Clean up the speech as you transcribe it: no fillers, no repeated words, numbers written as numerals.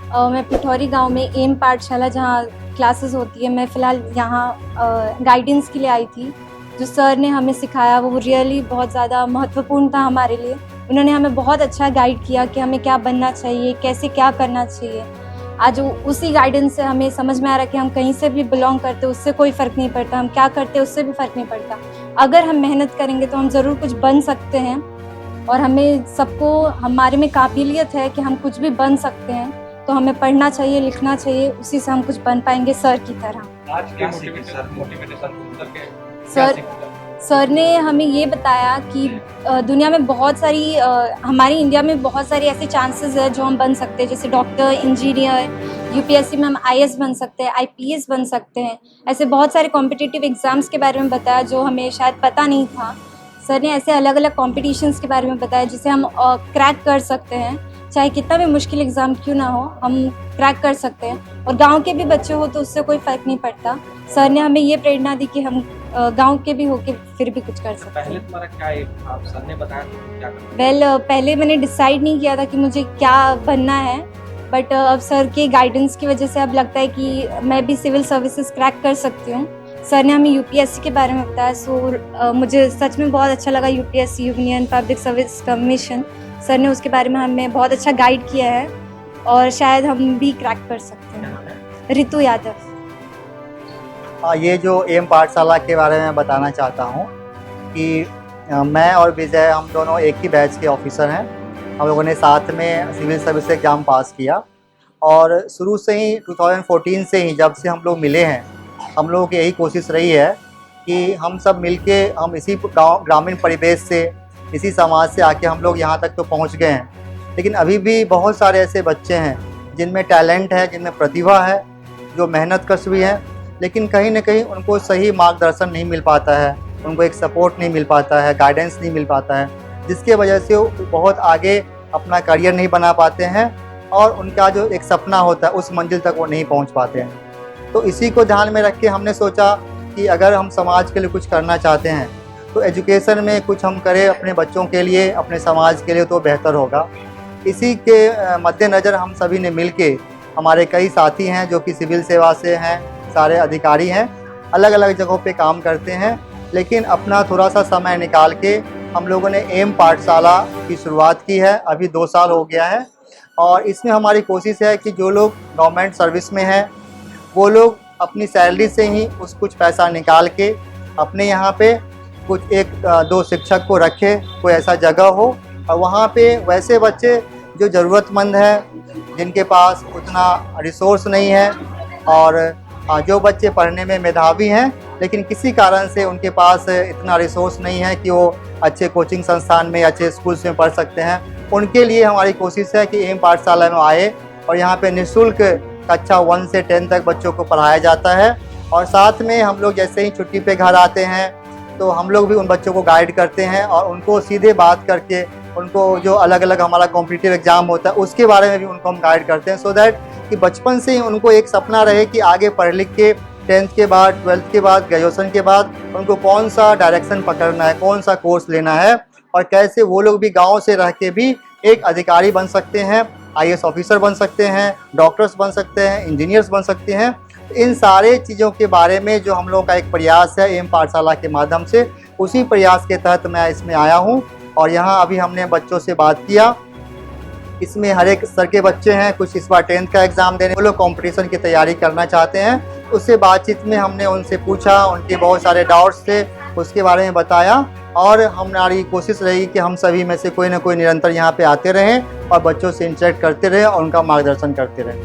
मैं पिठौरी गांव में एम पाठशाला जहां क्लासेस होती है, मैं फ़िलहाल यहाँ गाइडेंस के लिए आई थी। जो सर ने हमें सिखाया वो रियली बहुत ज़्यादा महत्वपूर्ण था हमारे लिए। उन्होंने हमें बहुत अच्छा गाइड किया कि हमें क्या बनना चाहिए, कैसे क्या करना चाहिए। आज उसी गाइडेंस से हमें समझ में आ रहा है कि हम कहीं से भी बिलोंग करते उससे कोई फ़र्क नहीं पड़ता, हम क्या करते उससे भी फ़र्क नहीं पड़ता। अगर हम मेहनत करेंगे तो हम ज़रूर कुछ बन सकते हैं और हमें सबको हमारे में काबिलियत है कि हम कुछ भी बन सकते हैं। तो हमें पढ़ना चाहिए, लिखना चाहिए, उसी से हम कुछ बन पाएंगे सर की तरह। आज के मोटिवेशन सर ने हमें ये बताया कि दुनिया में बहुत सारी हमारी इंडिया में बहुत सारी ऐसे चांसेस है जो हम बन सकते हैं, जैसे डॉक्टर, इंजीनियर, यूपीएससी में हम आईएएस बन सकते हैं, आईपीएस बन सकते हैं। ऐसे बहुत सारे कॉम्पिटिटिव एग्ज़ाम्स के बारे में बताया जो हमें शायद पता नहीं था। सर ने ऐसे अलग अलग कॉम्पिटिशन्स के बारे में बताया जिसे हम क्रैक कर सकते हैं, चाहे कितना भी मुश्किल एग्ज़ाम क्यों ना हो, हम क्रैक कर सकते हैं। और गांव के भी बच्चे हो तो उससे कोई फ़र्क नहीं पड़ता। सर ने हमें ये प्रेरणा दी कि हम गांव के भी होके फिर भी कुछ कर सकते हैं। पहले तुम्हारा क्या एम था? आप सर ने बताया क्या करना? पहले मैंने डिसाइड नहीं किया था कि मुझे क्या बनना है, बट अब सर के गाइडेंस की वजह से अब लगता है कि मैं भी सिविल सर्विसेज क्रैक कर सकती हूँ। सर ने हमें यूपीएससी के बारे में बताया, सो मुझे सच में बहुत अच्छा लगा। UPSC, union public service commission, sir ने उसके बारे में हमें बहुत अच्छा गाइड किया है और शायद हम भी क्रैक कर सकते हैं। ऋतु यादव। ये जो एम पाठशाला के बारे में बताना चाहता हूँ कि मैं और विजय हम दोनों एक ही बैच के ऑफिसर हैं। हम लोगों ने साथ में सिविल सर्विस एग्ज़ाम पास किया और शुरू से ही 2014 से ही जब से हम लोग मिले हैं, हम लोगों की यही कोशिश रही है कि हम सब मिलके हम इसी गाँव ग्रामीण परिवेश से, इसी समाज से आके हम लोग यहाँ तक तो पहुँच गए हैं। लेकिन अभी भी बहुत सारे ऐसे बच्चे हैं जिनमें टैलेंट है, जिनमें प्रतिभा है, जो मेहनत कश भी है, लेकिन कहीं ना कहीं उनको सही मार्गदर्शन नहीं मिल पाता है, उनको एक सपोर्ट नहीं मिल पाता है, गाइडेंस नहीं मिल पाता है, जिसके वजह से वो बहुत आगे अपना करियर नहीं बना पाते हैं और उनका जो एक सपना होता है उस मंजिल तक वो नहीं पहुंच पाते हैं। तो इसी को ध्यान में रख के हमने सोचा कि अगर हम समाज के लिए कुछ करना चाहते हैं तो एजुकेशन में कुछ हम करें अपने बच्चों के लिए, अपने समाज के लिए, तो बेहतर होगा। इसी के मद्देनज़र हम सभी ने मिल के, हमारे कई साथी हैं जो कि सिविल सेवा से हैं, सारे अधिकारी हैं, अलग अलग जगहों पे काम करते हैं, लेकिन अपना थोड़ा सा समय निकाल के हम लोगों ने एम पाठशाला की शुरुआत की है। अभी 2 साल हो गया है और इसमें हमारी कोशिश है कि जो लोग गवर्नमेंट सर्विस में हैं वो लोग अपनी सैलरी से ही कुछ पैसा निकाल के अपने यहाँ पे कुछ 1-2 शिक्षक को रखे, कोई ऐसा जगह हो और वहाँ पे वैसे बच्चे जो ज़रूरतमंद हैं, जिनके पास उतना रिसोर्स नहीं है और जो बच्चे पढ़ने में मेधावी हैं लेकिन किसी कारण से उनके पास इतना रिसोर्स नहीं है कि वो अच्छे कोचिंग संस्थान में, अच्छे स्कूल्स में पढ़ सकते हैं, उनके लिए हमारी कोशिश है कि एम पाठशाला में आए और यहाँ पे निःशुल्क कक्षा 1 से 10 तक बच्चों को पढ़ाया जाता है। और साथ में हम लोग जैसे ही छुट्टी पे घर आते हैं तो हम लोग भी उन बच्चों को गाइड करते हैं और उनको सीधे बात करके उनको जो अलग अलग हमारा कॉम्पिटिटिव एग्ज़ाम होता है उसके बारे में भी उनको हम गाइड करते हैं, सो दैट कि बचपन से ही उनको एक सपना रहे कि आगे पढ़ लिख के 10th के बाद, 12th के बाद, ग्रेजुएशन के बाद उनको कौन सा डायरेक्शन पकड़ना है, कौन सा कोर्स लेना है और कैसे वो लोग भी गांव से रह के भी एक अधिकारी बन सकते हैं, आईएएस ऑफिसर बन सकते हैं, डॉक्टर्स बन सकते हैं, इंजीनियर्स बन सकते हैं। इन सारे चीज़ों के बारे में जो हम लोगों का एक प्रयास है एम पाठशाला के माध्यम से, उसी प्रयास के तहत मैं इसमें आया हूँ। और यहाँ अभी हमने बच्चों से बात किया, इसमें हर एक स्तर के बच्चे हैं, कुछ इस बार 10th का एग्ज़ाम देने, वो लोग कंपटीशन की तैयारी करना चाहते हैं। उससे बातचीत में हमने उनसे पूछा, उनके बहुत सारे डाउट्स थे, उसके बारे में बताया और हमारी कोशिश रही कि हम सभी में से कोई ना कोई निरंतर यहाँ पे आते रहें और बच्चों से इंटरेक्ट करते रहें और उनका मार्गदर्शन करते रहें।